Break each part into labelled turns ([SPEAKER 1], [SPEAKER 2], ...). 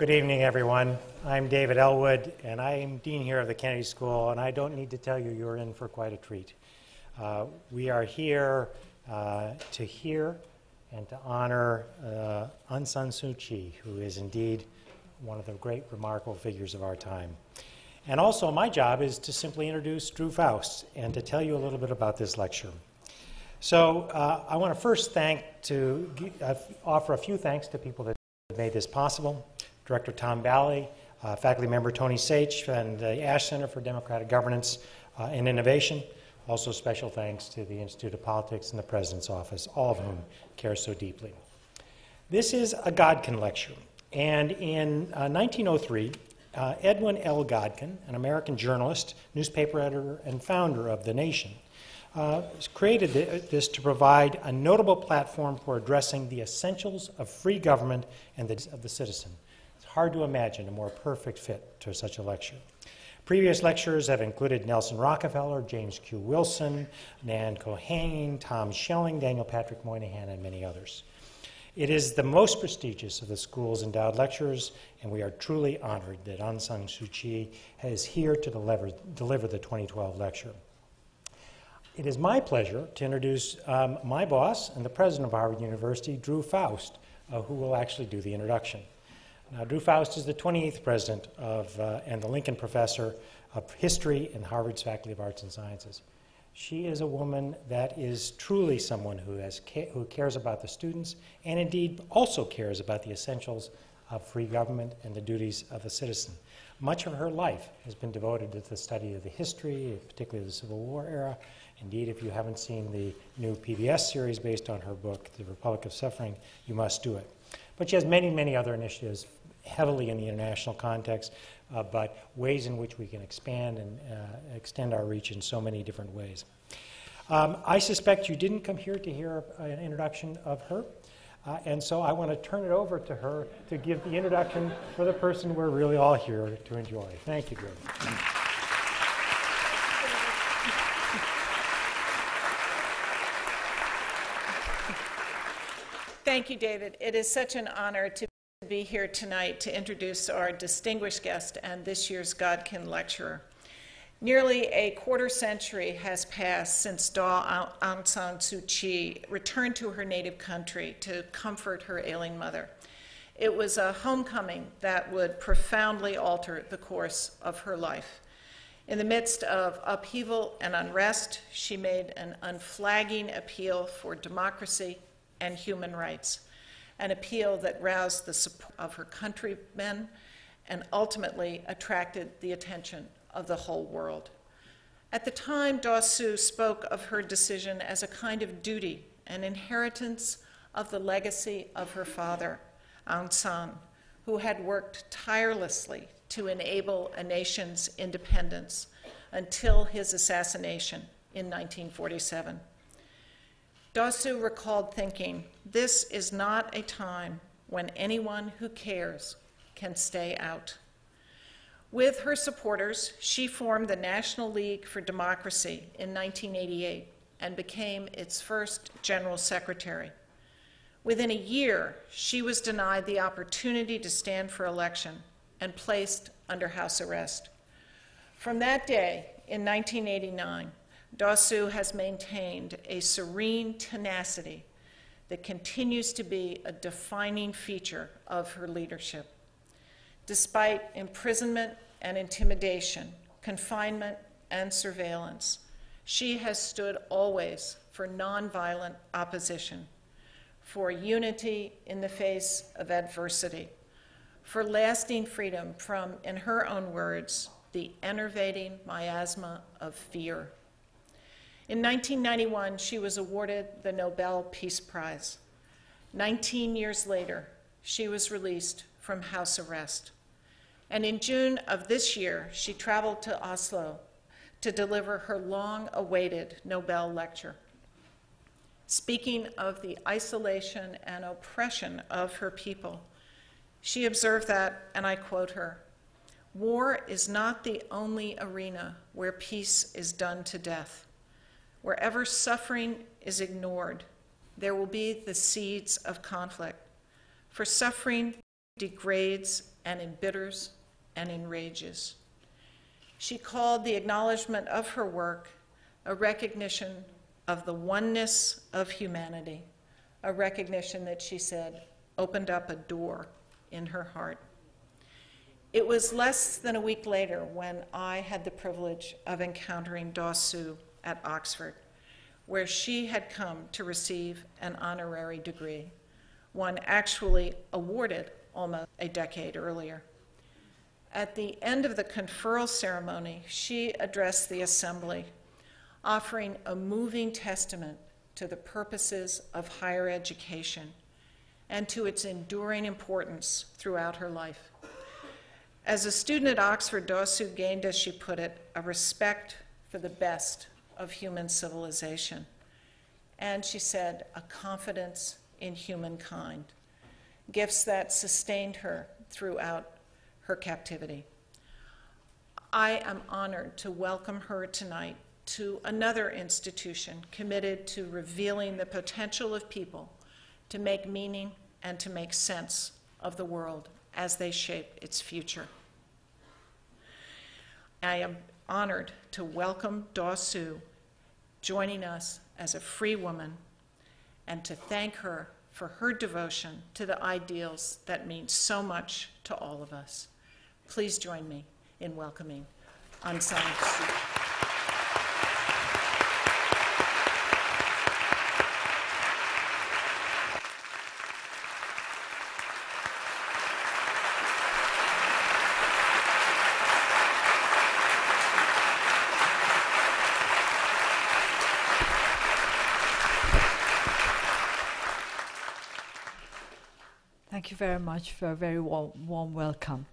[SPEAKER 1] Good evening, everyone. I'm David Elwood, and I'm Dean here of the Kennedy School, and I don't need to tell you you're in for quite a treat. We are here to hear and to honor Aung San Suu Kyi, who is indeed one of the great, remarkable figures of our time. And also, my job is to simply introduce Drew Faust and to tell you a little bit about this lecture. So I want to first offer a few thanks to people that made this possible. Director Tom Bally, faculty member Tony Sach, and the Ash Center for Democratic Governance and Innovation. Also special thanks to the Institute of Politics and the President's Office, all of whom care so deeply. This is a Godkin lecture, and in 1903, Edwin L. Godkin, an American journalist, newspaper editor, and founder of The Nation, created this to provide a notable platform for addressing the essentials of free government and of the citizen. It's hard to imagine a more perfect fit to such a lecture. Previous lecturers have included Nelson Rockefeller, James Q. Wilson, Nan Cohane, Tom Schelling, Daniel Patrick Moynihan, and many others. It is the most prestigious of the school's endowed lecturers, and we are truly honored that Aung San Suu Kyi is here to deliver the 2012 lecture. It is my pleasure to introduce my boss and the president of Harvard University, Drew Faust, who will actually do the introduction. Now, Drew Faust is the 28th president and the Lincoln Professor of History in Harvard's Faculty of Arts and Sciences. She is a woman that is truly someone who cares about the students and indeed also cares about the essentials of free government and the duties of a citizen. Much of her life has been devoted to the study of the history, particularly the Civil War era. Indeed, if you haven't seen the new PBS series based on her book, The Republic of Suffering, you must do it. But she has many, many other initiatives, heavily in the international context, but ways in which we can expand and extend our reach in so many different ways. I suspect you didn't come here to hear an introduction of her, and so I want to turn it over to her to give the introduction for the person we're really all here to enjoy. Thank you, Drew.
[SPEAKER 2] Thank you, David. It is such an honor to be here tonight to introduce our distinguished guest and this year's Godkin lecturer. Nearly a quarter century has passed since Aung San Suu Kyi returned to her native country to comfort her ailing mother. It was a homecoming that would profoundly alter the course of her life. In the midst of upheaval and unrest, she made an unflagging appeal for democracy and human rights, an appeal that roused the support of her countrymen and ultimately attracted the attention of the whole world. At the time, Daw Suu spoke of her decision as a kind of duty, an inheritance of the legacy of her father, Aung San, who had worked tirelessly to enable a nation's independence until his assassination in 1947. Daw Suu recalled thinking, "This is not a time when anyone who cares can stay out." With her supporters, she formed the National League for Democracy in 1988 and became its first general secretary. Within a year, she was denied the opportunity to stand for election and placed under house arrest. From that day, in 1989, Daw Suu has maintained a serene tenacity that continues to be a defining feature of her leadership. Despite imprisonment and intimidation, confinement and surveillance, she has stood always for nonviolent opposition, for unity in the face of adversity, for lasting freedom from, in her own words, the enervating miasma of fear. In 1991, she was awarded the Nobel Peace Prize. 19 years later, she was released from house arrest. And in June of this year, she traveled to Oslo to deliver her long-awaited Nobel lecture. Speaking of the isolation and oppression of her people, she observed that, and I quote her, "War is not the only arena where peace is done to death. Wherever suffering is ignored, there will be the seeds of conflict. For suffering degrades and embitters and enrages. She called the acknowledgement of her work a recognition of the oneness of humanity, a recognition that she said opened up a door in her heart. It was less than a week later when I had the privilege of encountering Daw Suu at Oxford, where she had come to receive an honorary degree, one actually awarded almost a decade earlier. At the end of the conferral ceremony, she addressed the assembly, offering a moving testament to the purposes of higher education and to its enduring importance throughout her life. As a student at Oxford, Daw Suu gained, as she put it, a respect for the best of human civilization. And she said, a confidence in humankind, gifts that sustained her throughout her captivity. I am honored to welcome her tonight to another institution committed to revealing the potential of people to make meaning and to make sense of the world as they shape its future. I am honored to welcome Daw Suu joining us as a free woman and to thank her for her devotion to the ideals that mean so much to all of us. Please join me in welcoming Aung San Suu Kyi.
[SPEAKER 3] Thank you very much for a very warm welcome.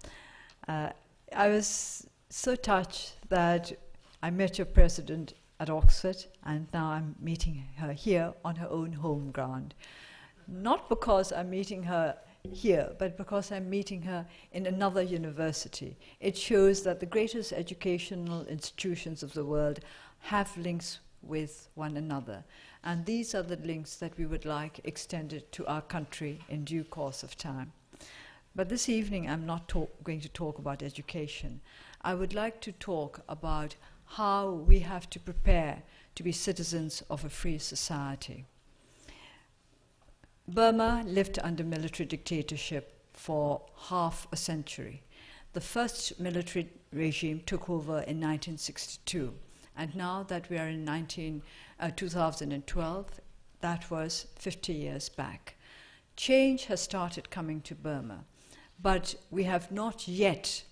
[SPEAKER 3] I was so touched that I met your president at Oxford, and now I'm meeting her here on her own home ground. Not because I'm meeting her here, but because I'm meeting her in another university. It shows that the greatest educational institutions of the world have links with one another. And these are the links that we would like extended to our country in due course of time. But this evening, I'm not going to talk about education. I would like to talk about how we have to prepare to be citizens of a free society. Burma lived under military dictatorship for half a century. The first military regime took over in 1962. And now that we are in 2012, that was 50 years back. Change has started coming to Burma, but we have not yet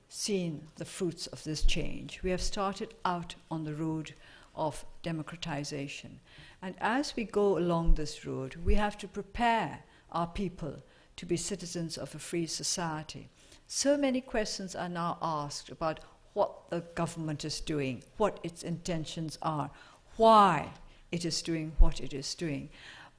[SPEAKER 3] seen the fruits of this change. We have started out on the road of democratization. And as we go along this road, we have to prepare our people to be citizens of a free society. So many questions are now asked about what the government is doing, what its intentions are, why it is doing what it is doing.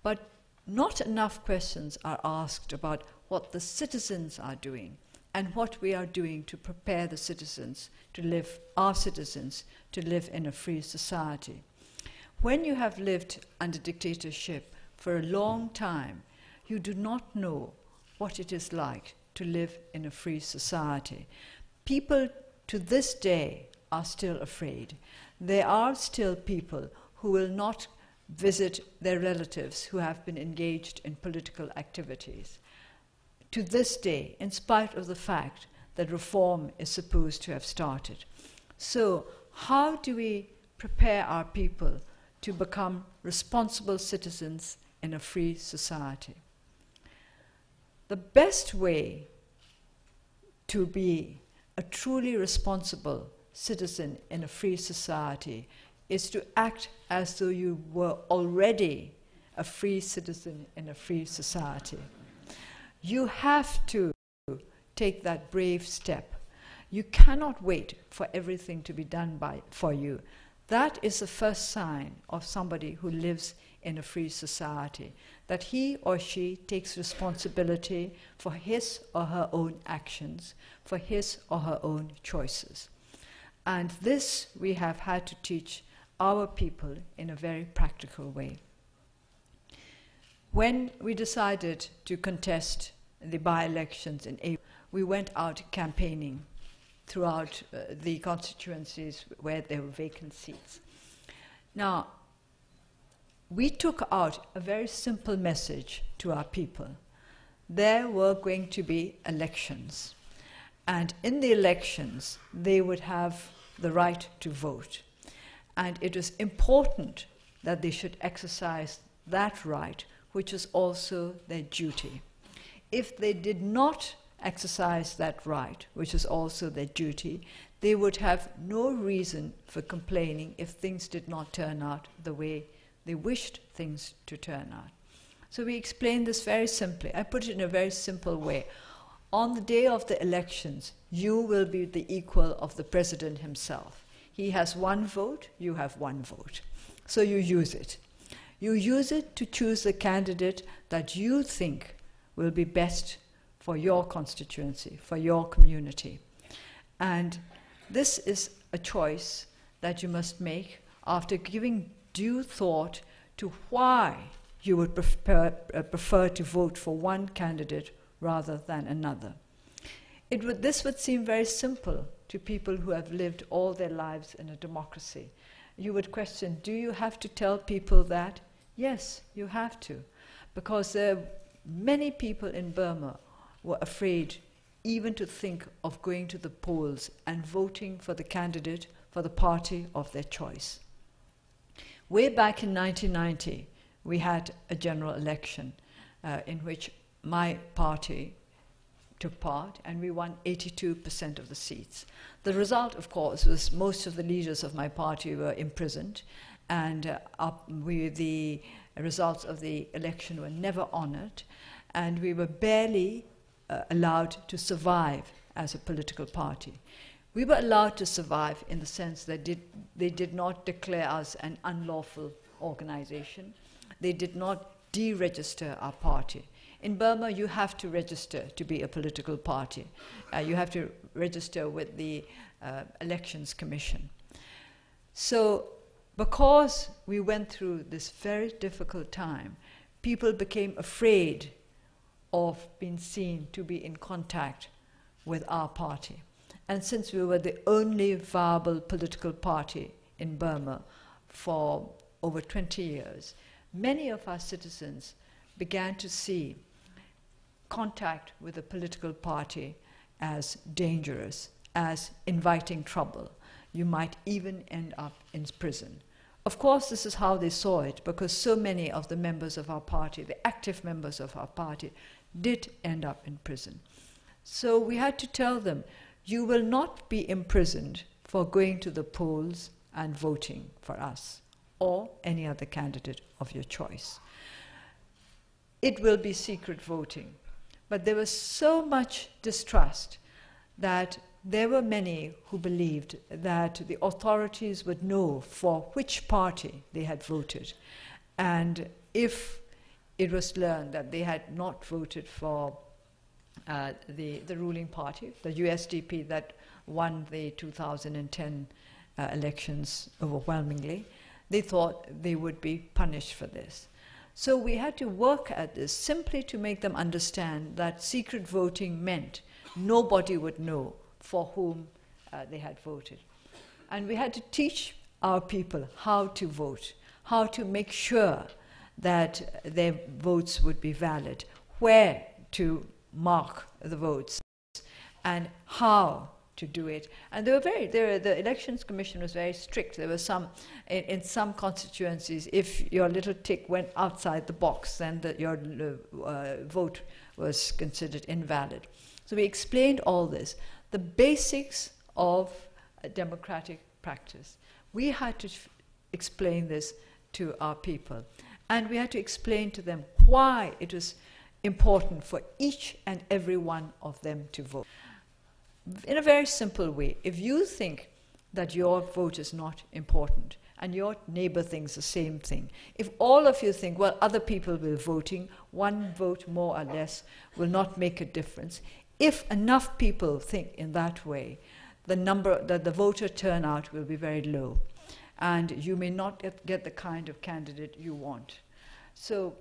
[SPEAKER 3] But not enough questions are asked about what the citizens are doing and what we are doing to prepare the citizens to live, our citizens, to live in a free society. When you have lived under dictatorship for a long time, you do not know what it is like to live in a free society. People to this day are still afraid. There are still people who will not visit their relatives who have been engaged in political activities. To this day, in spite of the fact that reform is supposed to have started. So, how do we prepare our people to become responsible citizens in a free society? The best way to be a truly responsible citizen in a free society is to act as though you were already a free citizen in a free society. You have to take that brave step. You cannot wait for everything to be done for you. That is the first sign of somebody who lives in a free society, that he or she takes responsibility for his or her own actions, for his or her own choices. And this we have had to teach our people in a very practical way. When we decided to contest the by-elections in April, we went out campaigning throughout the constituencies where there were vacant seats. Now, we took out a very simple message to our people. There were going to be elections, and in the elections, they would have the right to vote. And it was important that they should exercise that right, which is also their duty. If they did not exercise that right, which is also their duty, they would have no reason for complaining if things did not turn out the way they wished things to turn out. So we explained this very simply. I put it in a very simple way. On the day of the elections, you will be the equal of the president himself. He has one vote, you have one vote. So you use it. You use it to choose the candidate that you think will be best for your constituency, for your community. And this is a choice that you must make after giving due thought to why you would prefer to vote for one candidate rather than another. This would seem very simple to people who have lived all their lives in a democracy. You would question, do you have to tell people that? Yes, you have to, because many people in Burma were afraid even to think of going to the polls and voting for the candidate for the party of their choice. Way back in 1990, we had a general election in which my party took part, and we won 82% of the seats. The result, of course, was most of the leaders of my party were imprisoned, and the results of the election were never honored, and we were barely allowed to survive as a political party. We were allowed to survive in the sense that they did not declare us an unlawful organization. They did not deregister our party. In Burma, you have to register to be a political party. You have to register with the Elections Commission. So, because we went through this very difficult time, people became afraid of being seen to be in contact with our party. And since we were the only viable political party in Burma for over 20 years, many of our citizens began to see contact with a political party as dangerous, as inviting trouble. You might even end up in prison. Of course, this is how they saw it, because so many of the members of our party, the active members of our party, did end up in prison. So we had to tell them, you will not be imprisoned for going to the polls and voting for us or any other candidate of your choice. It will be secret voting. But there was so much distrust that there were many who believed that the authorities would know for which party they had voted. And if it was learned that they had not voted for the ruling party, the USDP that won the 2010 elections overwhelmingly, they thought they would be punished for this. So we had to work at this simply to make them understand that secret voting meant nobody would know for whom they had voted. And we had to teach our people how to vote, how to make sure that their votes would be valid, where to mark the votes, and how to do it. And the Elections Commission was very strict. There were some, in some constituencies, if your little tick went outside the box, then your vote was considered invalid. So we explained all this, the basics of a democratic practice. We had to explain this to our people. And we had to explain to them why it was important for each and every one of them to vote. In a very simple way, if you think that your vote is not important and your neighbor thinks the same thing, if all of you think, well, other people will be voting, one vote more or less will not make a difference, if enough people think in that way, the voter turnout will be very low, and you may not get the kind of candidate you want. So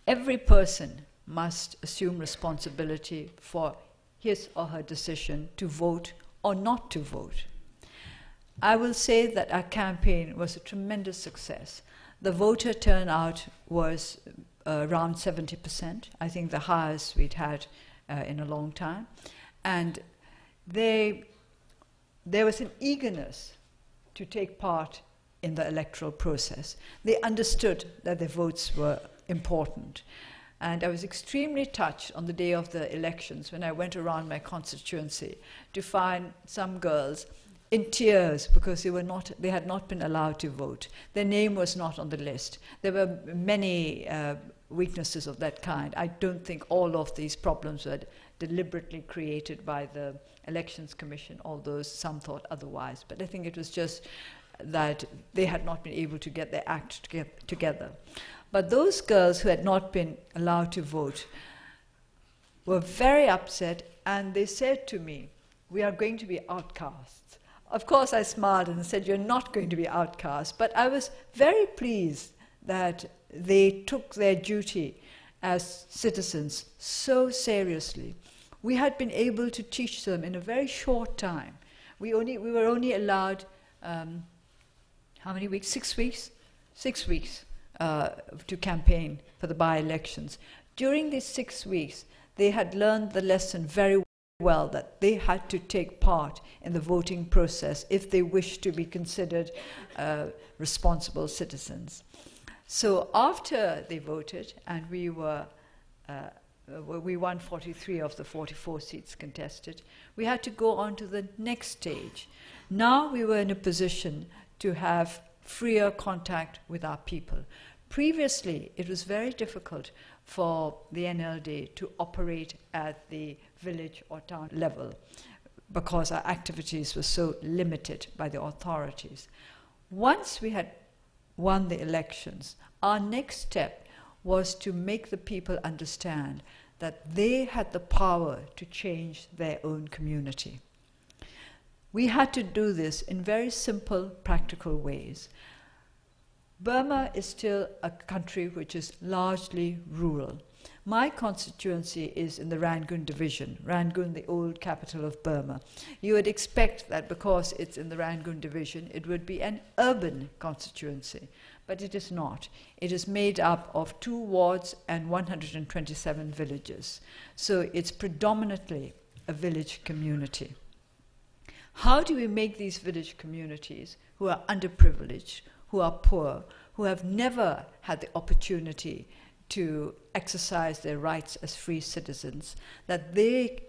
[SPEAKER 3] every person must assume responsibility for his or her decision to vote or not to vote. I will say that our campaign was a tremendous success. The voter turnout was around 70%, I think the highest we'd had in a long time. And there was an eagerness to take part in the electoral process. They understood that their votes were important. And I was extremely touched on the day of the elections when I went around my constituency to find some girls in tears because they had not been allowed to vote. Their name was not on the list. There were many weaknesses of that kind. I don't think all of these problems were deliberately created by the Elections Commission, although some thought otherwise. But I think it was just that they had not been able to get their act together. But those girls who had not been allowed to vote were very upset, and they said to me, "We are going to be outcasts." Of course, I smiled and said, "You're not going to be outcasts." But I was very pleased that they took their duty as citizens so seriously. We had been able to teach them in a very short time. We were only allowed, how many weeks? 6 weeks? 6 weeks to campaign for the by-elections. During these 6 weeks, they had learned the lesson very well that they had to take part in the voting process if they wished to be considered responsible citizens. So after they voted, and we won 43 of the 44 seats contested, we had to go on to the next stage. Now we were in a position to have freer contact with our people. Previously, it was very difficult for the NLD to operate at the village or town level because our activities were so limited by the authorities. Once we had won the elections, our next step was to make the people understand that they had the power to change their own community. We had to do this in very simple, practical ways. Burma is still a country which is largely rural. My constituency is in the Rangoon division, Rangoon, the old capital of Burma. You would expect that because it's in the Rangoon division, it would be an urban constituency, but it is not. It is made up of 2 wards and 127 villages. So it's predominantly a village community. How do we make these village communities who are underprivileged, who are poor, who have never had the opportunity to exercise their rights as free citizens, that they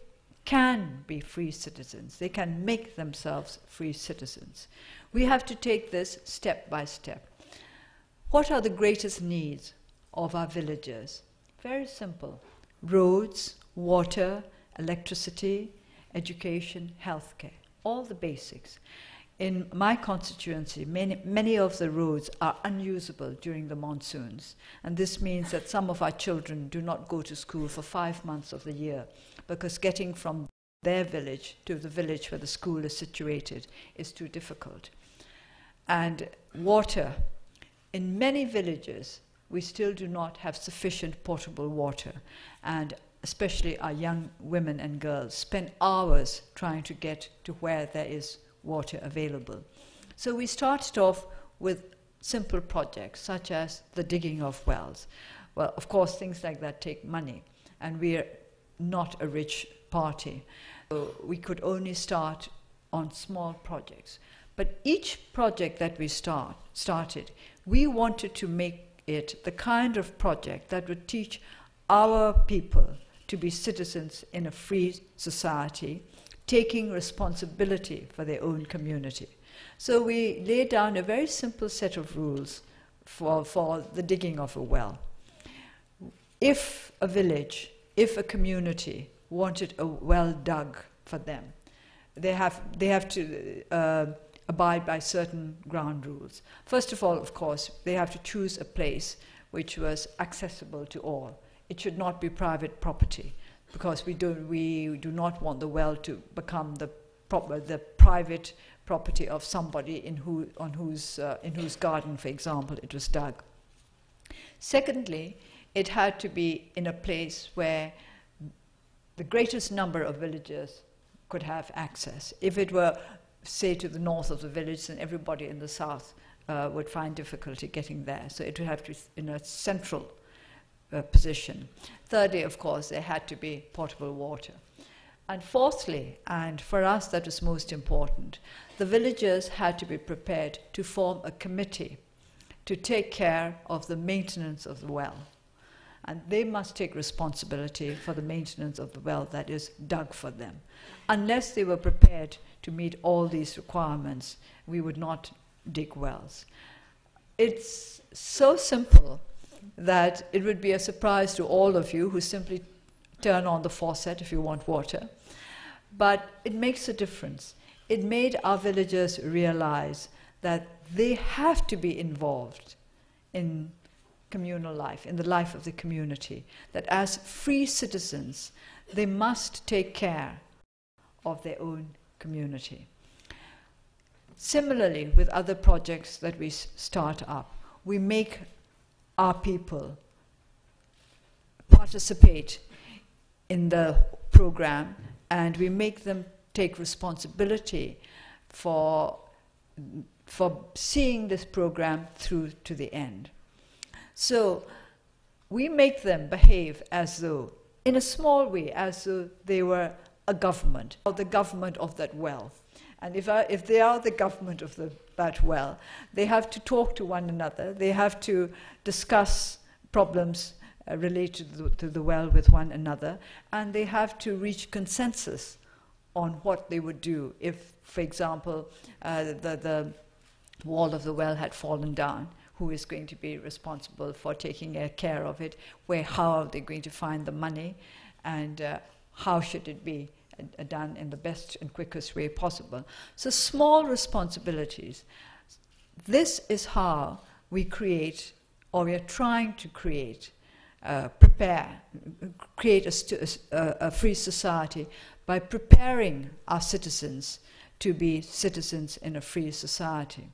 [SPEAKER 3] can be free citizens, they can make themselves free citizens? We have to take this step by step. What are the greatest needs of our villagers? Very simple: roads, water, electricity, education, healthcare, all the basics. In my constituency, many of the roads are unusable during the monsoons, and this means that some of our children do not go to school for 5 months of the year because getting from their village to the village where the school is situated is too difficult. And water. In many villages, we still do not have sufficient potable water, and especially our young women and girls spend hours trying to get to where there is water available. So we started off with simple projects such as the digging of wells. Well, of course, things like that take money, and we're not a rich party. So we could only start on small projects. But each project that we started, we wanted to make it the kind of project that would teach our people to be citizens in a free society, taking responsibility for their own community. So we laid down a very simple set of rules for the digging of a well. If a village, if a community wanted a well dug for them, they have to abide by certain ground rules. First of all, of course, they have to choose a place which was accessible to all. It should not be private property, because we do not want the well to become the private property of somebody in whose garden, for example, it was dug. Secondly, it had to be in a place where the greatest number of villagers could have access. If it were, say, to the north of the village, then everybody in the south would find difficulty getting there. So it would have to be in a central position. Thirdly, of course, there had to be potable water. And fourthly, and for us that was most important, the villagers had to be prepared to form a committee to take care of the maintenance of the well. And they must take responsibility for the maintenance of the well that is dug for them. Unless they were prepared to meet all these requirements, we would not dig wells. It's so simple that it would be a surprise to all of you who simply turn on the faucet if you want water. But it makes a difference. It made our villagers realize that they have to be involved in communal life, in the life of the community, that as free citizens, they must take care of their own community. Similarly, with other projects that we start up, we make our people participate in the program, and we make them take responsibility for seeing this program through to the end. So we make them behave as though, in a small way, as though they were a government, or the government of that well. And if they are the government of that well, they have to talk to one another, they have to discuss problems related to the well with one another, and they have to reach consensus on what they would do if, for example, the wall of the well had fallen down. Who is going to be responsible for taking care of it? How are they going to find the money? And how should it be done in the best and quickest way possible? So small responsibilities. This is how we create, or we are trying to create, create a free society by preparing our citizens to be citizens in a free society.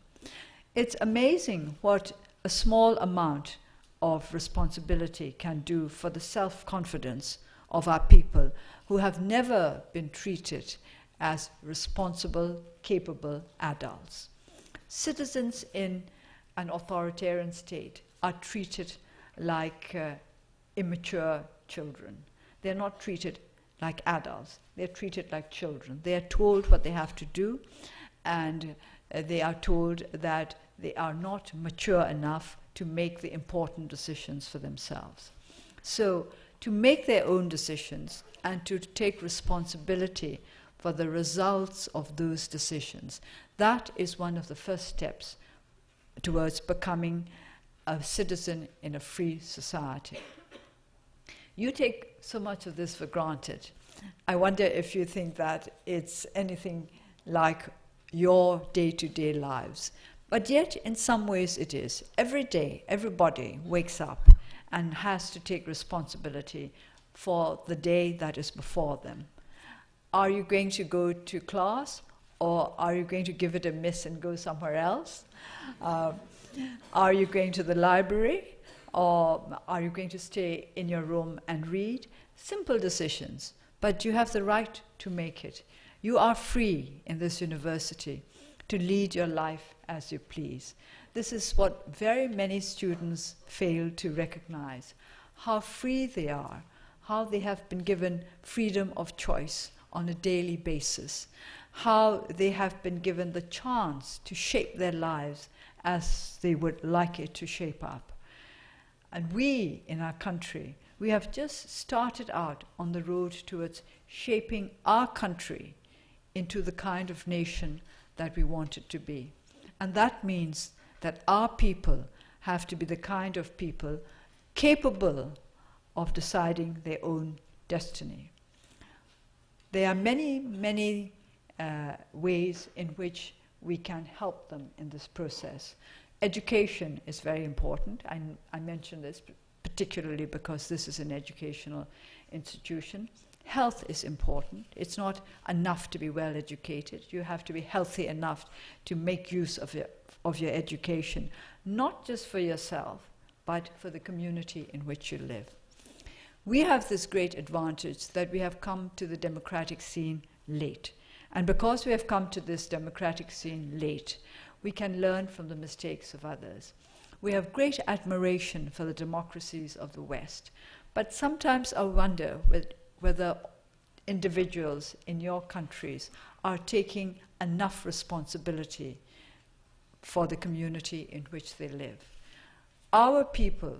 [SPEAKER 3] It's amazing what a small amount of responsibility can do for the self-confidence of our people who have never been treated as responsible, capable adults. Citizens in an authoritarian state are treated like immature children. They're not treated like adults. They're treated like children. They are told what they have to do, and they are told that they are not mature enough to make the important decisions for themselves. So, to make their own decisions and to take responsibility for the results of those decisions, that is one of the first steps towards becoming a citizen in a free society. You take so much of this for granted. I wonder if you think that it's anything like your day-to-day lives. But yet, in some ways, it is. Every day, everybody wakes up and has to take responsibility for the day that is before them. Are you going to go to class, or are you going to give it a miss and go somewhere else? Are you going to the library, or are you going to stay in your room and read? Simple decisions, but you have the right to make it. You are free in this university to lead your life as you please. This is what very many students fail to recognize, how free they are, how they have been given freedom of choice on a daily basis, how they have been given the chance to shape their lives as they would like it to shape up. And we, in our country, we have just started out on the road towards shaping our country into the kind of nation that we want it to be. And that means that our people have to be the kind of people capable of deciding their own destiny. There are many, many ways in which we can help them in this process. Education is very important. I mention this particularly because this is an educational institution. Health is important. It's not enough to be well educated. You have to be healthy enough to make use of your education, not just for yourself, but for the community in which you live. We have this great advantage that we have come to the democratic scene late. And because we have come to this democratic scene late, we can learn from the mistakes of others. We have great admiration for the democracies of the West, but sometimes I wonder whether individuals in your countries are taking enough responsibility for the community in which they live. Our people,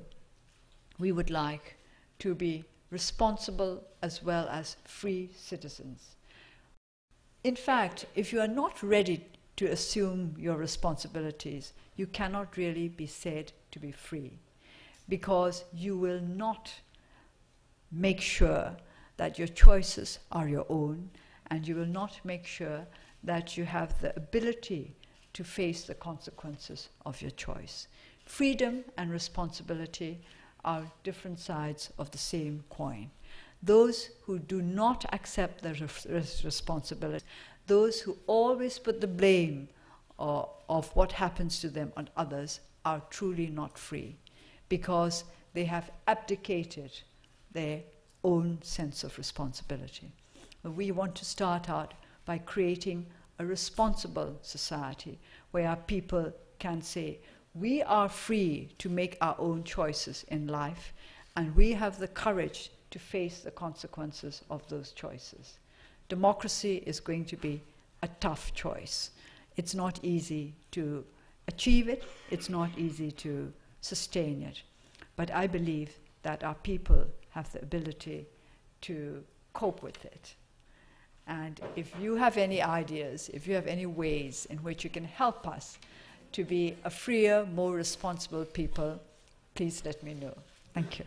[SPEAKER 3] we would like to be responsible as well as free citizens. In fact, if you are not ready to assume your responsibilities, you cannot really be said to be free, because you will not make sure that your choices are your own, and you will not make sure that you have the ability to face the consequences of your choice. Freedom and responsibility are different sides of the same coin. Those who do not accept the responsibility, those who always put the blame of what happens to them on others, are truly not free, because they have abdicated their own sense of responsibility. We want to start out by creating a responsible society where our people can say, we are free to make our own choices in life, and we have the courage to face the consequences of those choices. Democracy is going to be a tough choice. It's not easy to achieve it, it's not easy to sustain it, but I believe that our people have the ability to cope with it. And if you have any ideas, if you have any ways in which you can help us to be a freer, more responsible people, please let me know. Thank you.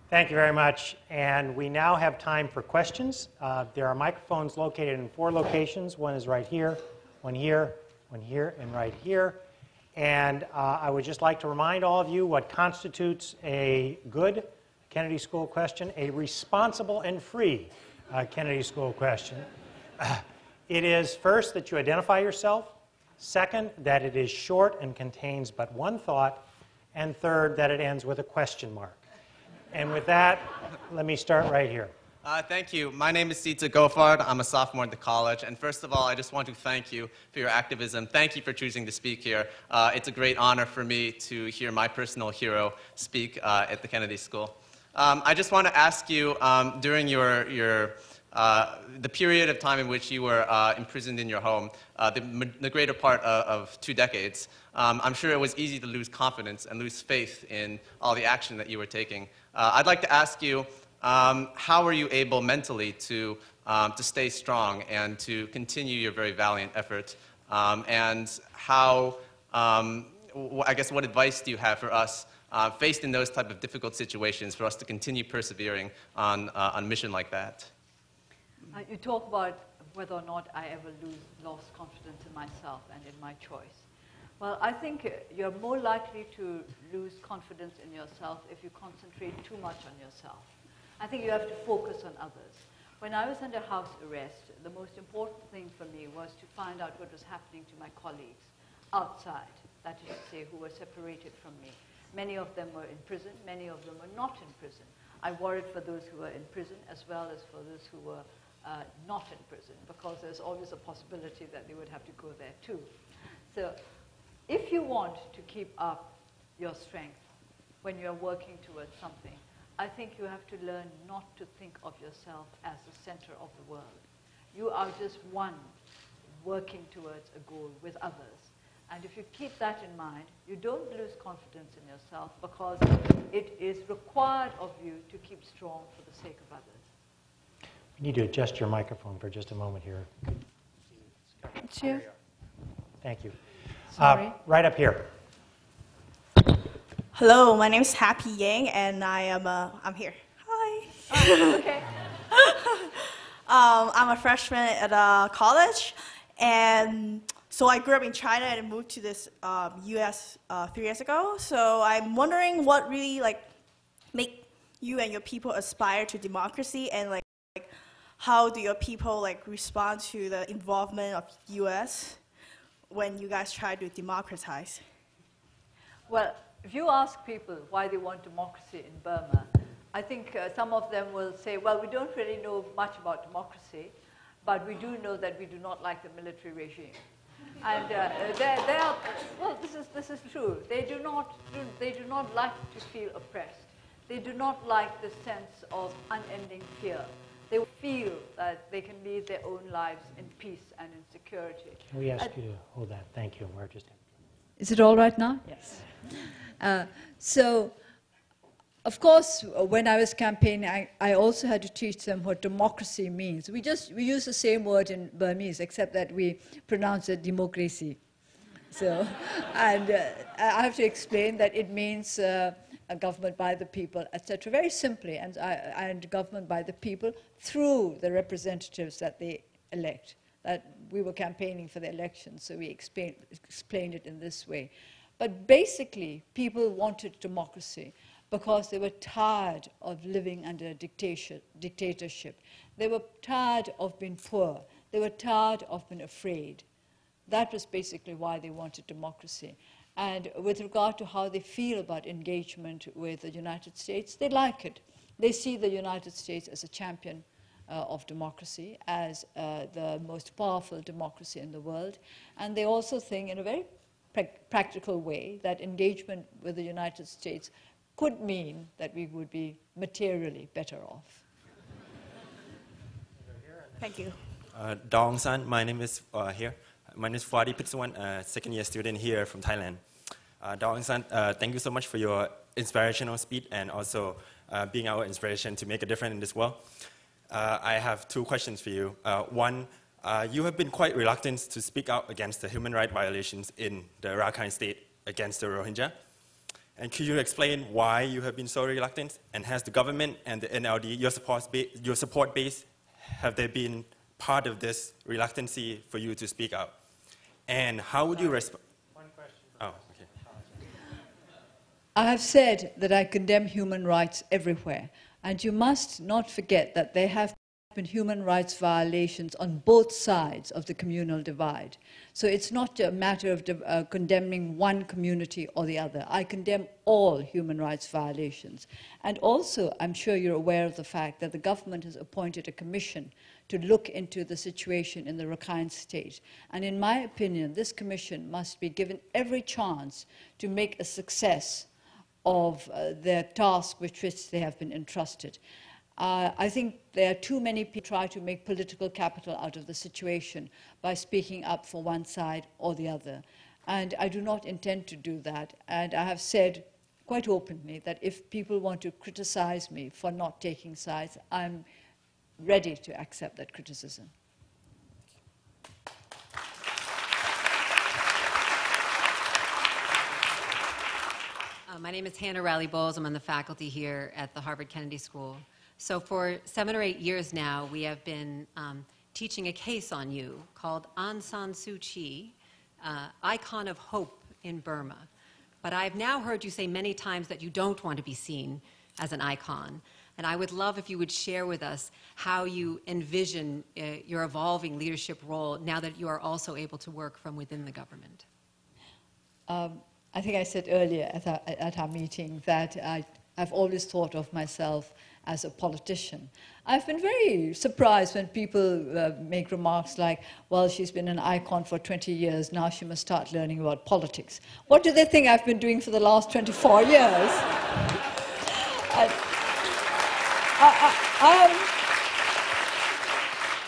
[SPEAKER 1] Thank you very much. And we now have time for questions. There are microphones located in 4 locations. One is right here, one here, one here, and right here. And I would just like to remind all of you what constitutes a good Kennedy School question, a responsible and free Kennedy School question. It is, first, that you identify yourself. Second, that it is short and contains but one thought. And third, that it ends with a question mark. And with that, let me start right here.
[SPEAKER 4] Thank you. My name is Sita Gofard. I'm a sophomore at the college. And first of all, I just want to thank you for your activism. Thank you for choosing to speak here. It's a great honor for me to hear my personal hero speak at the Kennedy School. I just want to ask you, during the period of time in which you were imprisoned in your home, the greater part of 2 decades, I'm sure it was easy to lose confidence and lose faith in all the action that you were taking. I'd like to ask you, how were you able mentally to stay strong and to continue your very valiant effort? And how, I guess, what advice do you have for us faced in those type of difficult situations for us to continue persevering on a mission like that?
[SPEAKER 3] You talk about whether or not I ever lost confidence in myself and in my choice. Well, I think you're more likely to lose confidence in yourself if you concentrate too much on yourself. I think you have to focus on others. When I was under house arrest, the most important thing for me was to find out what was happening to my colleagues outside, that is to say, who were separated from me. Many of them were in prison, many of them were not in prison. I worried for those who were in prison as well as for those who were not in prison, because there's always a possibility that they would have to go there too. So if you want to keep up your strength when you're working towards something, I think you have to learn not to think of yourself as the center of the world. You are just one working towards a goal with others. And if you keep that in mind, you don't lose confidence in yourself, because it is required of you to keep strong for the sake of others.
[SPEAKER 1] We need to adjust your microphone for just a moment here.
[SPEAKER 3] It's here.
[SPEAKER 1] Thank you.
[SPEAKER 3] Sorry.
[SPEAKER 1] Right up here.
[SPEAKER 5] Hello, my name is Happy Yang, and I'm here. Hi.
[SPEAKER 3] Oh, okay.
[SPEAKER 5] I'm a freshman at college, and So I grew up in China and moved to this U.S. 3 years ago. So I'm wondering what really make you and your people aspire to democracy, and how do your people respond to the involvement of U.S. when you guys try to democratize?
[SPEAKER 3] Well, if you ask people why they want democracy in Burma, I think some of them will say, well, we don't really know much about democracy, but we do know that we do not like the military regime. And they are, well, this is true. They do not like to feel oppressed. They do not like the sense of unending fear. They feel that they can lead their own lives in peace and in security.
[SPEAKER 1] Can we ask you to hold that? Thank you. We're just...
[SPEAKER 3] Is it all right now? Yes. So, of course, when I was campaigning, I also had to teach them what democracy means. We use the same word in Burmese, except that we pronounce it democracy. So, and I have to explain that it means a government by the people, etc. Very simply, and government by the people through the representatives that they elect. That we were campaigning for the elections, so we explained it in this way. But basically, people wanted democracy because they were tired of living under a dictatorship. They were tired of being poor. They were tired of being afraid. That was basically why they wanted democracy. And with regard to how they feel about engagement with the United States, they like it. They see the United States as a champion of democracy, as the most powerful democracy in the world. And they also think, in a very practical way, that engagement with the United States could mean that we would be materially better off.
[SPEAKER 5] Thank you.
[SPEAKER 6] Dong San, my name is here. My name is Fwadi Pitsuwan, second-year student here from Thailand. Dong San, thank you so much for your inspirational speech and also being our inspiration to make a difference in this world. I have two questions for you. One, you have been quite reluctant to speak out against the human rights violations in the Rakhine state against the Rohingya. And could you explain why you have been so reluctant? And has the government and the NLD, your support base, have they been part of this reluctancy for you to speak out? And how would you respond?
[SPEAKER 1] One question.
[SPEAKER 6] Oh, okay.
[SPEAKER 3] I have said that I condemn human rights everywhere. And you must not forget that there have been human rights violations on both sides of the communal divide. So it's not a matter of condemning one community or the other. I condemn all human rights violations. And also, I'm sure you're aware of the fact that the government has appointed a commission to look into the situation in the Rakhine state. And in my opinion, this commission must be given every chance to make a success of their task with which they have been entrusted. I think there are too many people try to make political capital out of the situation by speaking up for one side or the other. And I do not intend to do that. And I have said quite openly that if people want to criticize me for not taking sides, I'm ready to accept that criticism.
[SPEAKER 7] My name is Hannah Riley Bowles. I'm on the faculty here at the Harvard Kennedy School. So for 7 or 8 years now, we have been teaching a case on you called Aung San Suu Kyi, icon of hope in Burma. But I've now heard you say many times that you don't want to be seen as an icon. And I would love if you would share with us how you envision your evolving leadership role now that you are also able to work from within the government.
[SPEAKER 3] I think I said earlier at our meeting that I've always thought of myself as a politician. I've been very surprised when people make remarks like, well, she's been an icon for 20 years, now she must start learning about politics. What do they think I've been doing for the last 24 years?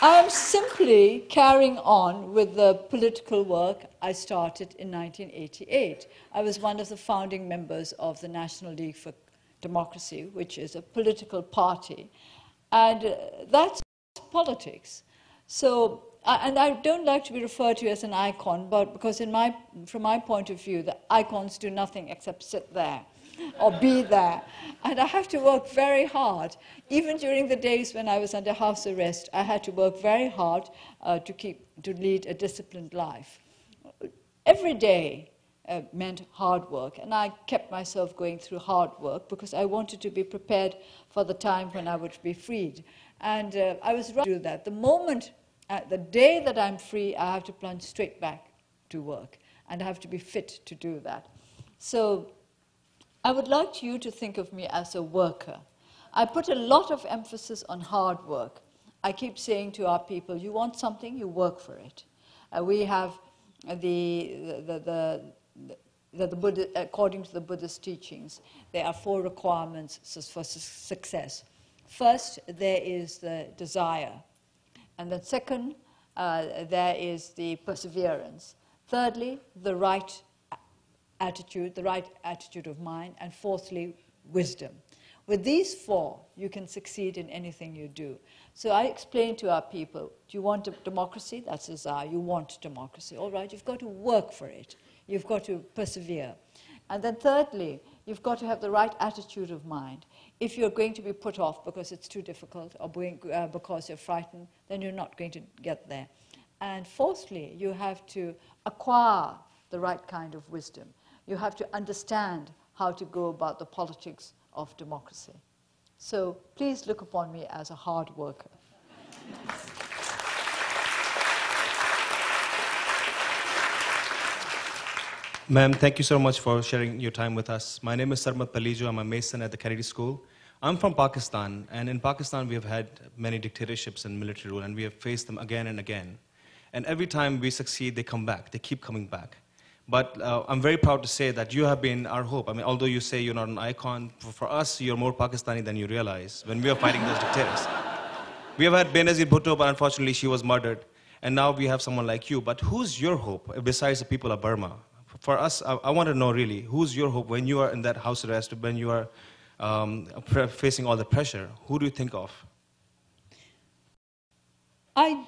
[SPEAKER 3] I am simply carrying on with the political work I started in 1988. I was one of the founding members of the National League for Democracy, which is a political party. And that's politics. So, and I don't like to be referred to as an icon, but because from my point of view, the icons do nothing except sit there or be there. And I have to work very hard. Even during the days when I was under house arrest, I had to work very hard to lead a disciplined life. every day meant hard work, and I kept myself going through hard work because I wanted to be prepared for the time when I would be freed. And I was ready to do that. The day that I'm free, I have to plunge straight back to work, and I have to be fit to do that. So I would like you to think of me as a worker. I put a lot of emphasis on hard work. I keep saying to our people, you want something, you work for it. We have according to the Buddhist teachings, there are 4 requirements for success. First, there is the desire. And then second, there is the perseverance. Thirdly, the right attitude of mind. And fourthly, wisdom. With these 4, you can succeed in anything you do. So I explain to our people, do you want democracy? That's desire. You want democracy. All right, you've got to work for it. You've got to persevere. And then thirdly, you've got to have the right attitude of mind. If you're going to be put off because it's too difficult or because you're frightened, then you're not going to get there. And fourthly, you have to acquire the right kind of wisdom. You have to understand how to go about the politics of democracy. So please look upon me as a hard worker.
[SPEAKER 8] Ma'am, thank you so much for sharing your time with us. My name is Sarmat Palijo. I'm a Mason at the Kennedy School. I'm from Pakistan, and in Pakistan we have had many dictatorships and military rule, and we have faced them again and again. And every time we succeed, they come back. They keep coming back. But I'm very proud to say that you have been our hope. I mean, although you say you're not an icon, for us, you're more Pakistani than you realize when we are fighting those dictators. We have had Benazir Bhutto, but unfortunately she was murdered. And now we have someone like you. But who's your hope besides the people of Burma? For us, I want to know really, who's your hope when you are in that house arrest, when you are facing all the pressure? Who do you think of?
[SPEAKER 3] I'm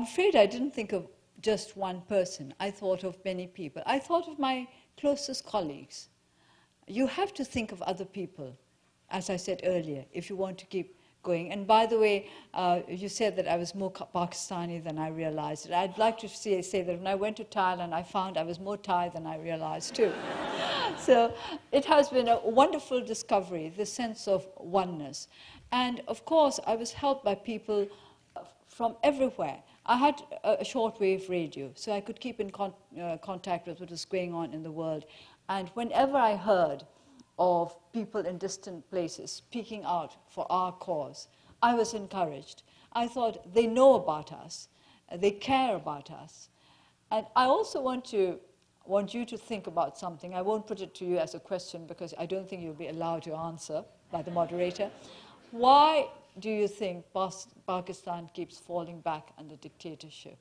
[SPEAKER 3] afraid I didn't think of just one person. I thought of many people. I thought of my closest colleagues. You have to think of other people, as I said earlier, if you want to keep going. And by the way, you said that I was more Pakistani than I realized. I'd like to say that when I went to Thailand, I found I was more Thai than I realized too. So it has been a wonderful discovery, the sense of oneness. And of course, I was helped by people from everywhere. I had a shortwave radio, so I could keep in contact with what was going on in the world. And whenever I heard of people in distant places speaking out for our cause, I was encouraged. I thought, they know about us, they care about us. And I also want you to think about something. I won't put it to you as a question because I don't think you'll be allowed to answer by the moderator. Why do you think Pakistan keeps falling back under dictatorship?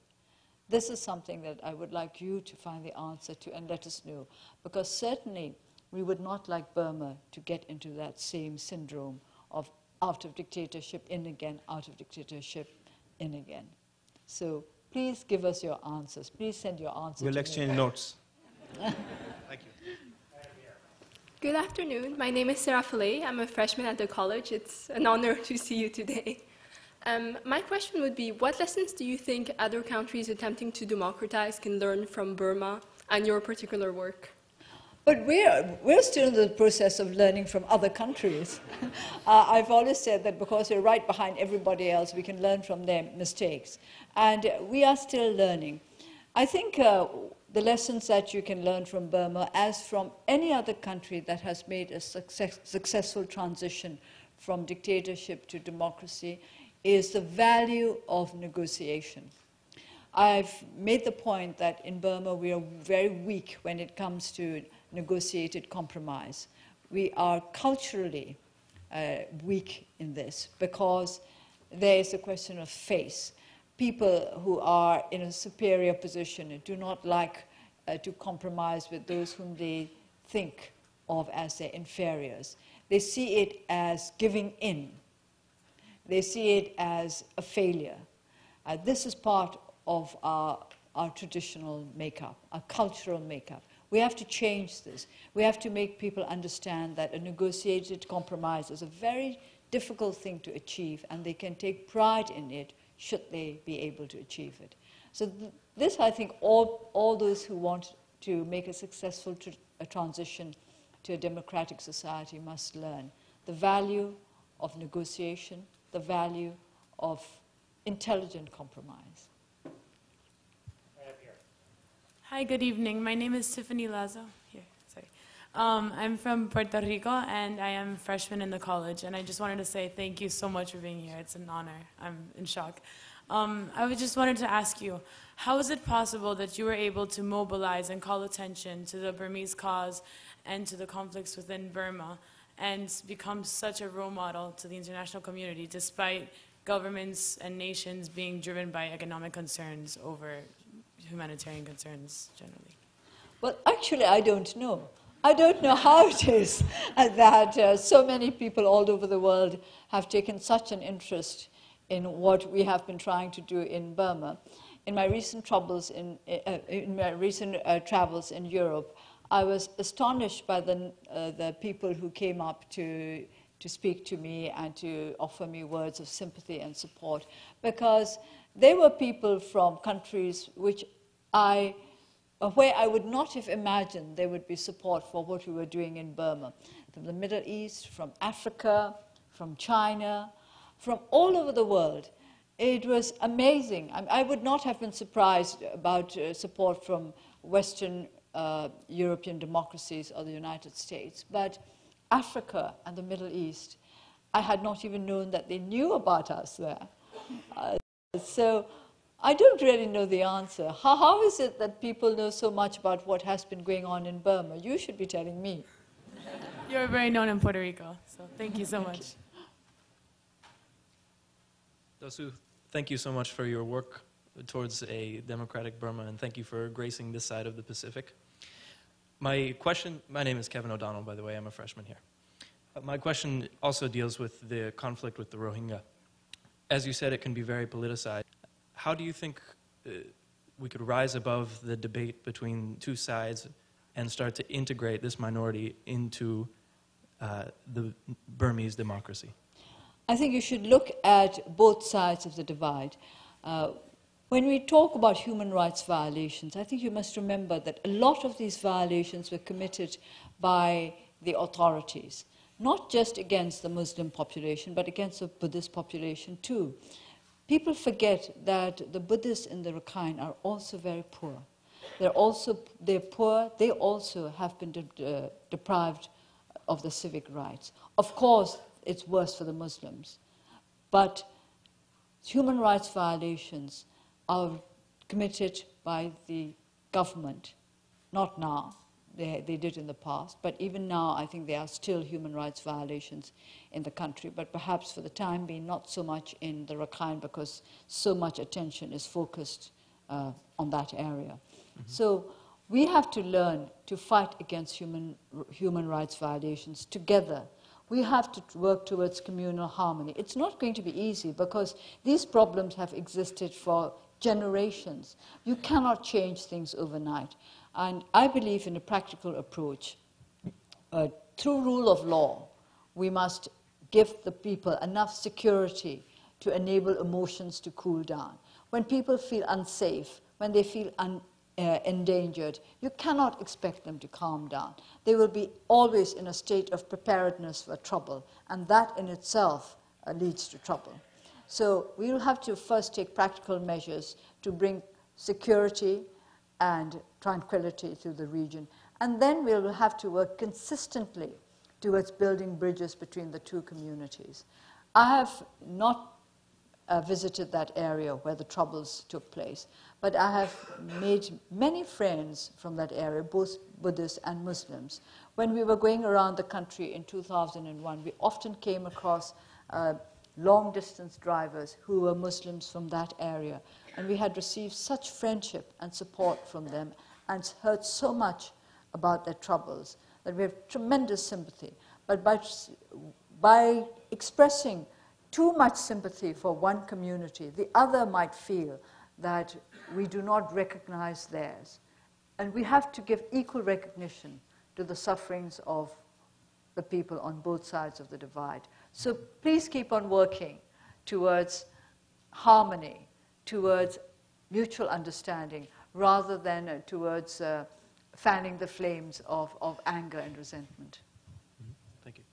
[SPEAKER 3] This is something that I would like you to find the answer to and let us know, because certainly we would not like Burma to get into that same syndrome of out of dictatorship, in again, out of dictatorship, in again. So please give us your answers. Please send your answers.
[SPEAKER 8] We'll exchange notes. Thank you.
[SPEAKER 9] Good afternoon. My name is Sarah Fillet. I'm a freshman at the college. It's an honor to see you today. My question would be, what lessons do you think other countries attempting to democratize can learn from Burma and your particular work?
[SPEAKER 3] But we're still in the process of learning from other countries. I've always said that because we're right behind everybody else, we can learn from their mistakes. And we are still learning. I think the lessons that you can learn from Burma, as from any other country that has made a successful transition from dictatorship to democracy, is the value of negotiation. I've made the point that in Burma we are very weak when it comes to negotiated compromise. We are culturally weak in this because there is a question of face. People who are in a superior position do not like to compromise with those whom they think of as their inferiors. They see it as giving in. They see it as a failure. This is part of our traditional makeup, our cultural makeup. We have to change this. We have to make people understand that a negotiated compromise is a very difficult thing to achieve, and they can take pride in it should they be able to achieve it. So this, I think, all those who want to make a successful a transition to a democratic society must learn. The value of negotiation, the value of intelligent compromise.
[SPEAKER 1] Right up here.
[SPEAKER 10] Hi, good evening. My name is Tiffany Lazo. Here, sorry. I'm from Puerto Rico, and I am a freshman in the college. And I just wanted to say thank you so much for being here. It's an honor. I'm in shock. I just wanted to ask you, how is it possible that you were able to mobilize and call attention to the Burmese cause and to the conflicts within Burma and become such a role model to the international community despite governments and nations being driven by economic concerns over humanitarian concerns generally?
[SPEAKER 3] Well, actually, I don't know. I don't know how it is that so many people all over the world have taken such an interest in what we have been trying to do in Burma. In my recent travels in Europe, I was astonished by the people who came up to speak to me and to offer me words of sympathy and support, because they were people from countries where I would not have imagined there would be support for what we were doing in Burma. From the Middle East, from Africa, from China, from all over the world. It was amazing. I would not have been surprised about support from Western European democracies or the United States. But Africa and the Middle East, I had not even known that they knew about us there. So I don't really know the answer. How is it that people know so much about what has been going on in Burma? You should be telling me.
[SPEAKER 10] You're very known in Puerto Rico, so thank you so much.
[SPEAKER 11] Dosu, thank you so much for your work towards a democratic Burma, and thank you for gracing this side of the Pacific. My name is Kevin O'Donnell, by the way, I'm a freshman here. My question also deals with the conflict with the Rohingya. As you said, it can be very politicized. How do you think we could rise above the debate between two sides and start to integrate this minority into the Burmese democracy?
[SPEAKER 3] I think you should look at both sides of the divide. When we talk about human rights violations, I think you must remember that a lot of these violations were committed by the authorities, not just against the Muslim population, but against the Buddhist population too. People forget that the Buddhists in the Rakhine are also very poor. They're poor, they also have been deprived of the civic rights. Of course, it's worse for the Muslims. But human rights violations are committed by the government, not now. They did in the past, but even now I think there are still human rights violations in the country, but perhaps for the time being not so much in the Rakhine because so much attention is focused on that area. Mm-hmm. So we have to learn to fight against human rights violations together. We have to work towards communal harmony. It's not going to be easy because these problems have existed for generations. You cannot change things overnight. And I believe in a practical approach. Through rule of law, we must give the people enough security to enable emotions to cool down. When people feel unsafe, when they feel endangered, you cannot expect them to calm down. They will be always in a state of preparedness for trouble, and that in itself leads to trouble. So we will have to first take practical measures to bring security and tranquility to the region. And then we will have to work consistently towards building bridges between the two communities. I have not visited that area where the troubles took place, but I have made many friends from that area, both Buddhists and Muslims. When we were going around the country in 2001, we often came across long-distance drivers who were Muslims from that area. And we had received such friendship and support from them and heard so much about their troubles that we have tremendous sympathy. But by expressing too much sympathy for one community, the other might feel that we do not recognize theirs. And we have to give equal recognition to the sufferings of the people on both sides of the divide. So please keep on working towards harmony, towards mutual understanding rather than towards fanning the flames of anger and resentment.
[SPEAKER 11] Thank you.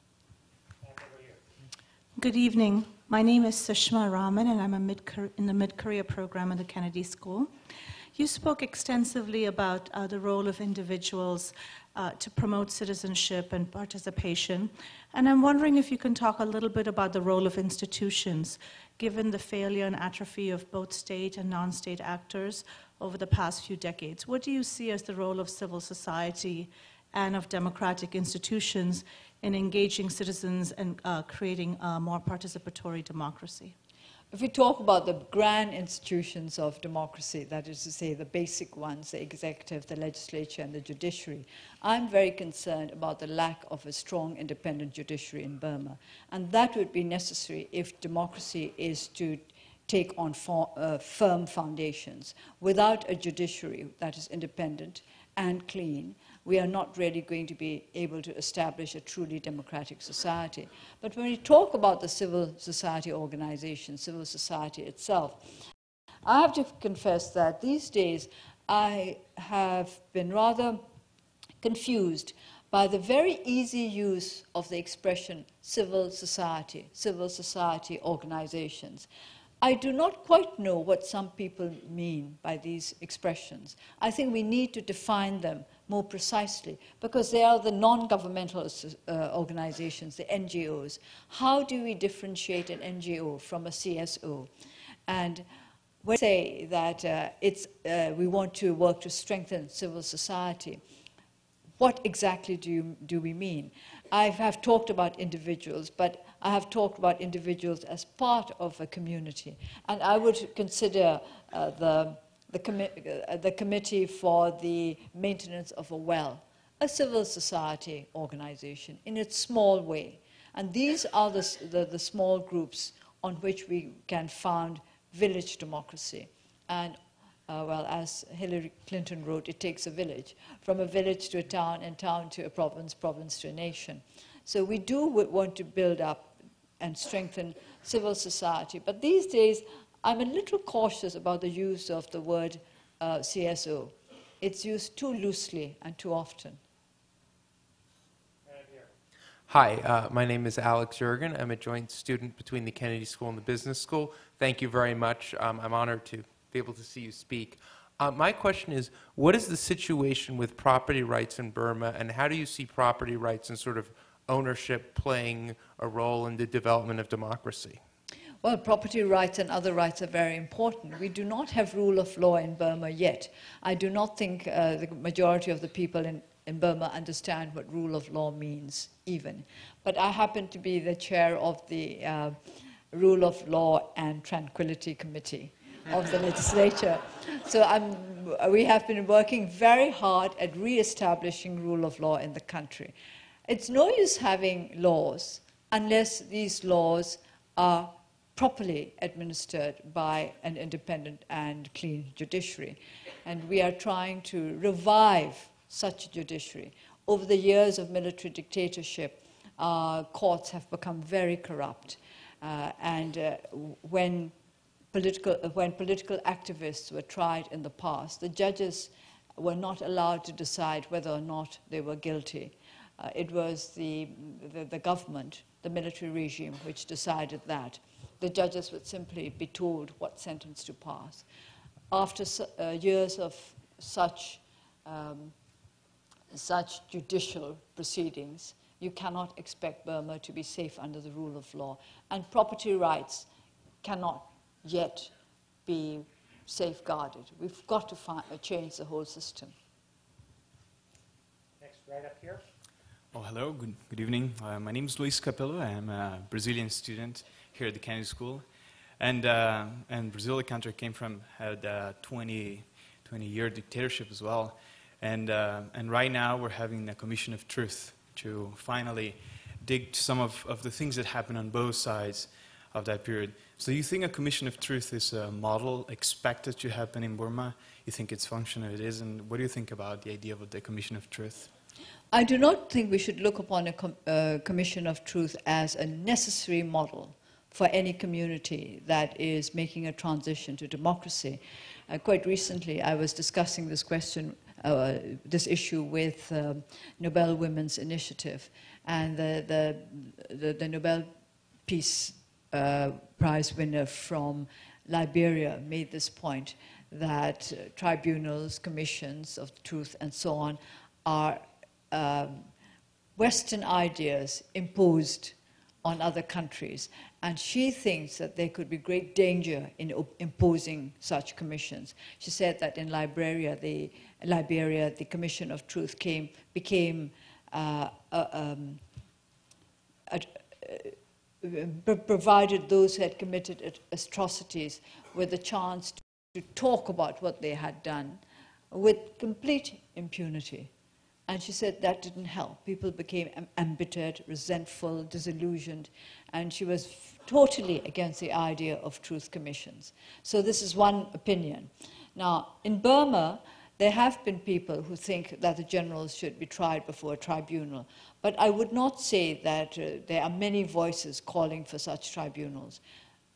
[SPEAKER 12] Good evening. My name is Sushma Raman, and I'm in the mid-career program at the Kennedy School. You spoke extensively about the role of individuals to promote citizenship and participation. And I'm wondering if you can talk a little bit about the role of institutions, given the failure and atrophy of both state and non-state actors over the past few decades. What do you see as the role of civil society and of democratic institutions in engaging citizens and creating a more participatory democracy?
[SPEAKER 3] If we talk about the grand institutions of democracy, that is to say the basic ones, the executive, the legislature, and the judiciary, I'm very concerned about the lack of a strong independent judiciary in Burma. And that would be necessary if democracy is to take on firm foundations. Without a judiciary that is independent and clean, we are not really going to be able to establish a truly democratic society. But when we talk about the civil society organization, civil society itself, I have to confess that these days I have been rather confused by the very easy use of the expression civil society organizations. I do not quite know what some people mean by these expressions. I think we need to define them more precisely because they are the non-governmental organizations, the NGOs. How do we differentiate an NGO from a CSO? And when we say that we want to work to strengthen civil society, what exactly do we mean? I have talked about individuals, but I have talked about individuals as part of a community. And I would consider the Committee for the Maintenance of a Well a civil society organization in its small way. And these are the small groups on which we can found village democracy. And well, as Hillary Clinton wrote, it takes a village, from a village to a town, and town to a province, province to a nation. So we do want to build up and strengthen civil society. But these days, I'm a little cautious about the use of the word CSO. It's used too loosely and too often.
[SPEAKER 13] Hi, my name is Alex Jurgen. I'm a joint student between the Kennedy School and the Business School. Thank you very much. I'm honored to be able to see you speak. My question is, what is the situation with property rights in Burma, and how do you see property rights and sort of ownership playing a role in the development of democracy?
[SPEAKER 3] Well, property rights and other rights are very important. We do not have rule of law in Burma yet. I do not think the majority of the people in Burma understand what rule of law means, even. But I happen to be the chair of the Rule of Law and Tranquility Committee of the legislature. So we have been working very hard at re-establishing rule of law in the country. It's no use having laws unless these laws are properly administered by an independent and clean judiciary. And we are trying to revive such a judiciary. Over the years of military dictatorship, courts have become very corrupt. When political activists were tried in the past, the judges were not allowed to decide whether or not they were guilty. It was the government, the military regime, which decided that. The judges would simply be told what sentence to pass. After years of such judicial proceedings, you cannot expect Burma to be safe under the rule of law. And property rights cannot yet be safeguarded. We've got to change the whole system.
[SPEAKER 1] Next, right up here.
[SPEAKER 14] Oh, hello, good evening. My name is Luis Capello. I am a Brazilian student here at the Kennedy School. And Brazil, the country I came from, had a 20-year dictatorship as well. And right now we're having a commission of truth to finally dig some of the things that happened on both sides of that period. So you think a commission of truth is a model expected to happen in Burma? You think it's functional, it is? And what do you think about the idea of the commission of truth?
[SPEAKER 3] I do not think we should look upon a commission of truth as a necessary model for any community that is making a transition to democracy. Quite recently, I was discussing this question, this issue with Nobel Women's Initiative, and the Nobel Peace Prize winner from Liberia made this point that tribunals, commissions of truth, and so on are Western ideas imposed on other countries. And she thinks that there could be great danger in imposing such commissions. She said that in Liberia, the Commission of Truth became provided those who had committed atrocities with a chance to talk about what they had done with complete impunity. And she said that didn't help. People became embittered, resentful, disillusioned, and she was totally against the idea of truth commissions. So this is one opinion. Now, in Burma, there have been people who think that the generals should be tried before a tribunal, but I would not say that there are many voices calling for such tribunals.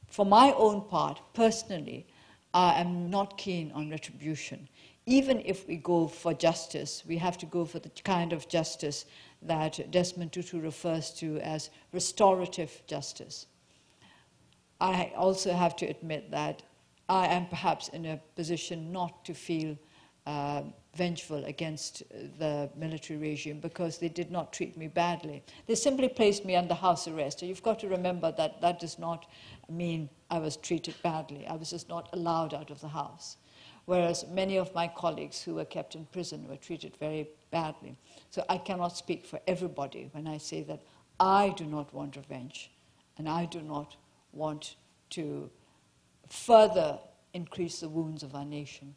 [SPEAKER 3] For my own part, personally, I am not keen on retribution. Even if we go for justice, we have to go for the kind of justice that Desmond Tutu refers to as restorative justice. I also have to admit that I am perhaps in a position not to feel vengeful against the military regime because they did not treat me badly. They simply placed me under house arrest. So you've got to remember that that does not mean I was treated badly. I was just not allowed out of the house. Whereas many of my colleagues who were kept in prison were treated very badly. So I cannot speak for everybody when I say that I do not want revenge, and I do not want to further increase the wounds of our nation.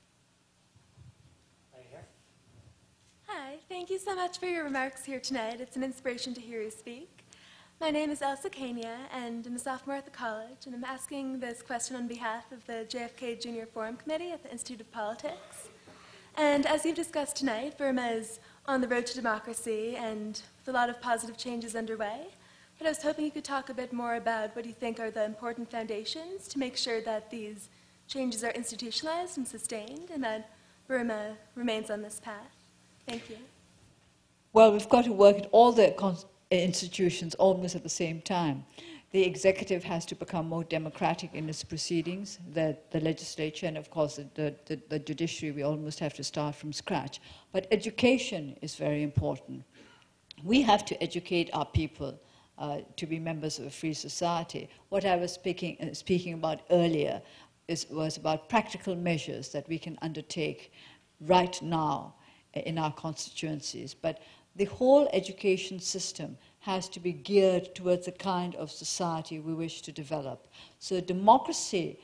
[SPEAKER 15] Hi, thank you so much for your remarks here tonight. It's an inspiration to hear you speak. My name is Elsa Kania, and I'm a sophomore at the college, and I'm asking this question on behalf of the JFK Junior Forum Committee at the Institute of Politics. And as you've discussed tonight, Burma is on the road to democracy and with a lot of positive changes underway. But I was hoping you could talk a bit more about what you think are the important foundations to make sure that these changes are institutionalized and sustained, and that Burma remains on this path. Thank you.
[SPEAKER 3] Well, we've got to work at all the institutions almost at the same time. The executive has to become more democratic in its proceedings, the legislature, and of course the judiciary, we almost have to start from scratch. But education is very important. We have to educate our people to be members of a free society. What I was speaking about earlier was about practical measures that we can undertake right now in our constituencies. But the whole education system has to be geared towards the kind of society we wish to develop. So democracy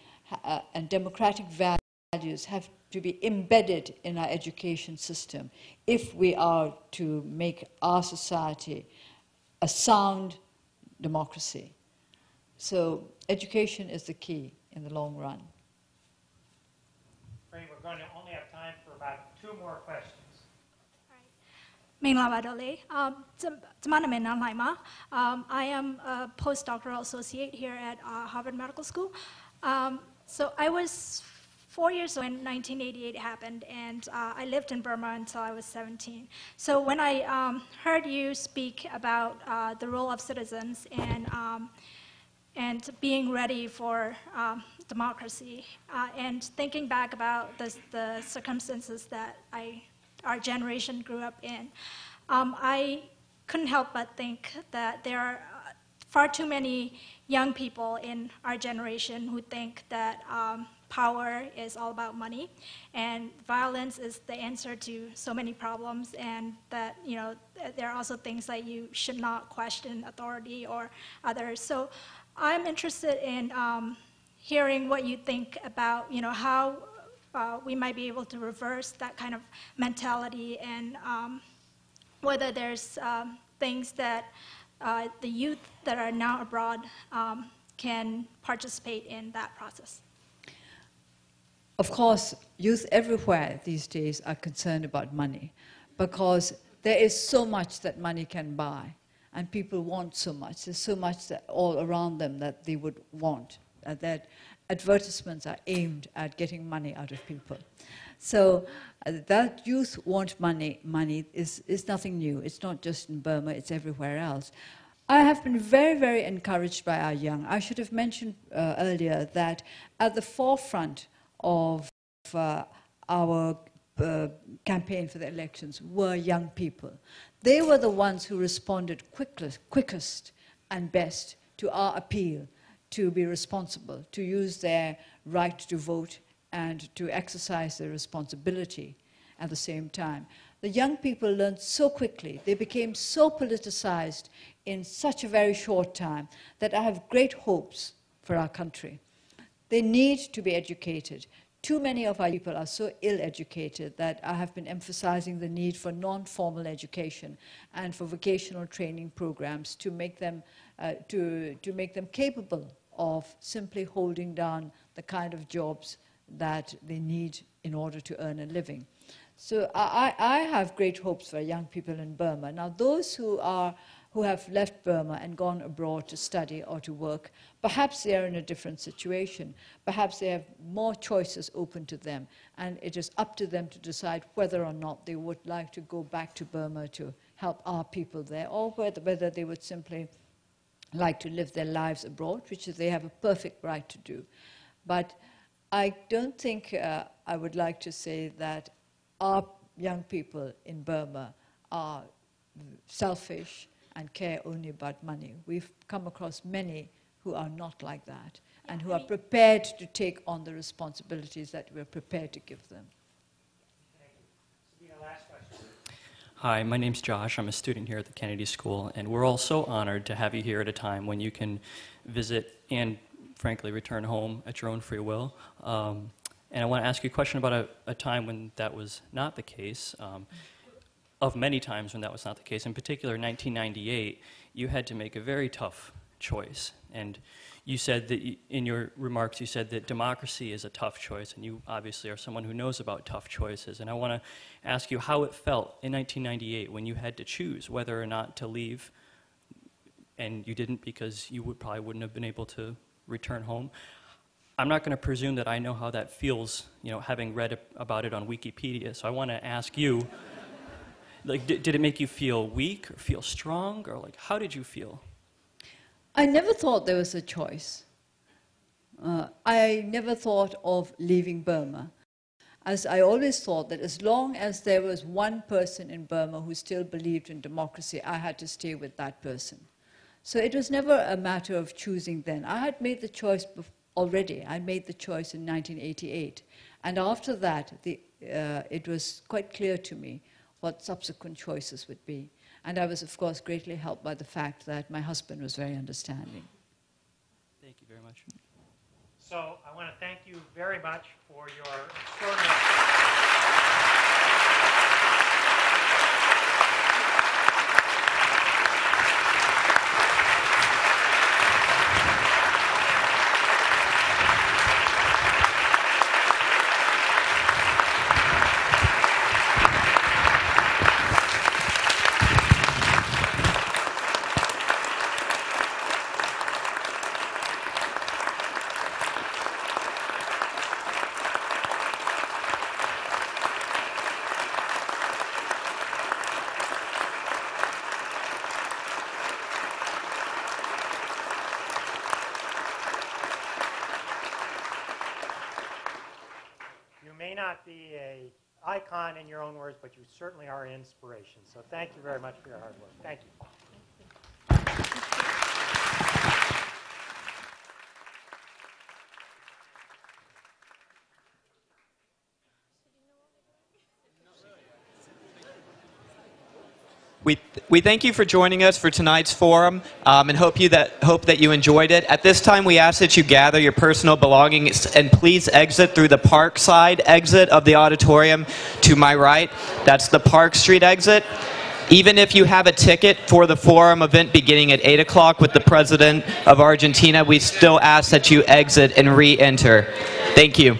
[SPEAKER 3] and democratic values have to be embedded in our education system if we are to make our society a sound democracy. So education is the key in the long run.
[SPEAKER 1] Great, we're going to only have time for about 2 more questions.
[SPEAKER 16] မင်္ဂလာပါတော့လေကျမနာမည်နားလှိုင်ပါ I am a postdoctoral associate here at Harvard Medical School. So I was 4 years old when 1988 happened, and I lived in Burma until I was 17. So when I heard you speak about the role of citizens and being ready for democracy, and thinking back about the circumstances that our generation grew up in, I couldn't help but think that there are far too many young people in our generation who think that power is all about money, and violence is the answer to so many problems, and that there are also things like you should not question authority or others. So I'm interested in hearing what you think about how we might be able to reverse that kind of mentality, and whether there's things that the youth that are now abroad can participate in that process.
[SPEAKER 3] Of course, youth everywhere these days are concerned about money because there is so much that money can buy. And people want so much. There's so much that all around them that they would want, that advertisements are aimed at getting money out of people. So that youth want money is nothing new. It's not just in Burma, it's everywhere else. I have been very, very encouraged by our young. I should have mentioned earlier that at the forefront of our campaign for the elections were young people. They were the ones who responded quickest and best to our appeal to be responsible, to use their right to vote and to exercise their responsibility at the same time. The young people learned so quickly, they became so politicized in such a very short time that I have great hopes for our country. They need to be educated. Too many of our people are so ill-educated that I have been emphasizing the need for non-formal education and for vocational training programs to make them capable of simply holding down the kind of jobs that they need in order to earn a living. So I have great hopes for young people in Burma. Now, those who have left Burma and gone abroad to study or to work, perhaps they are in a different situation. Perhaps they have more choices open to them, and it is up to them to decide whether or not they would like to go back to Burma to help our people there, or whether they would simply like to live their lives abroad, which they have a perfect right to do. But I don't think I would like to say that our young people in Burma are selfish and care only about money. We've come across many who are not like that and who are prepared to take on the responsibilities that we're prepared to give them.
[SPEAKER 17] Hi, my name's Josh. I'm a student here at the Kennedy School, and we're all so honored to have you here at a time when you can visit and, frankly, return home at your own free will. And I want to ask you a question about a time when that was not the case. Of many times when that was not the case. In particular, in 1998, you had to make a very tough choice. And you said that, in your remarks, you said that democracy is a tough choice, and you obviously are someone who knows about tough choices. And I want to ask you how it felt in 1998 when you had to choose whether or not to leave, and you didn't because you probably wouldn't have been able to return home. I'm not going to presume that I know how that feels, having read about it on Wikipedia, so I want to ask you, like, did it make you feel weak or feel strong, or like, how did you feel?
[SPEAKER 3] I never thought there was a choice. I never thought of leaving Burma, as I always thought that as long as there was one person in Burma who still believed in democracy, I had to stay with that person. So it was never a matter of choosing then. I had made the choice already. I made the choice in 1988. And after that, it was quite clear to me what subsequent choices would be. And I was, of course, greatly helped by the fact that my husband was very understanding.
[SPEAKER 17] Thank you very much.
[SPEAKER 1] So I want to thank you very much for your extraordinary... may not be an icon in your own words, but you certainly are an inspiration. So thank you very much for your hard work. Thank you.
[SPEAKER 18] We thank you for joining us for tonight's forum and hope that you enjoyed it. At this time, we ask that you gather your personal belongings and please exit through the Park side exit of the auditorium to my right. That's the Park Street exit. Even if you have a ticket for the forum event beginning at 8 o'clock with the President of Argentina, we still ask that you exit and re-enter. Thank you.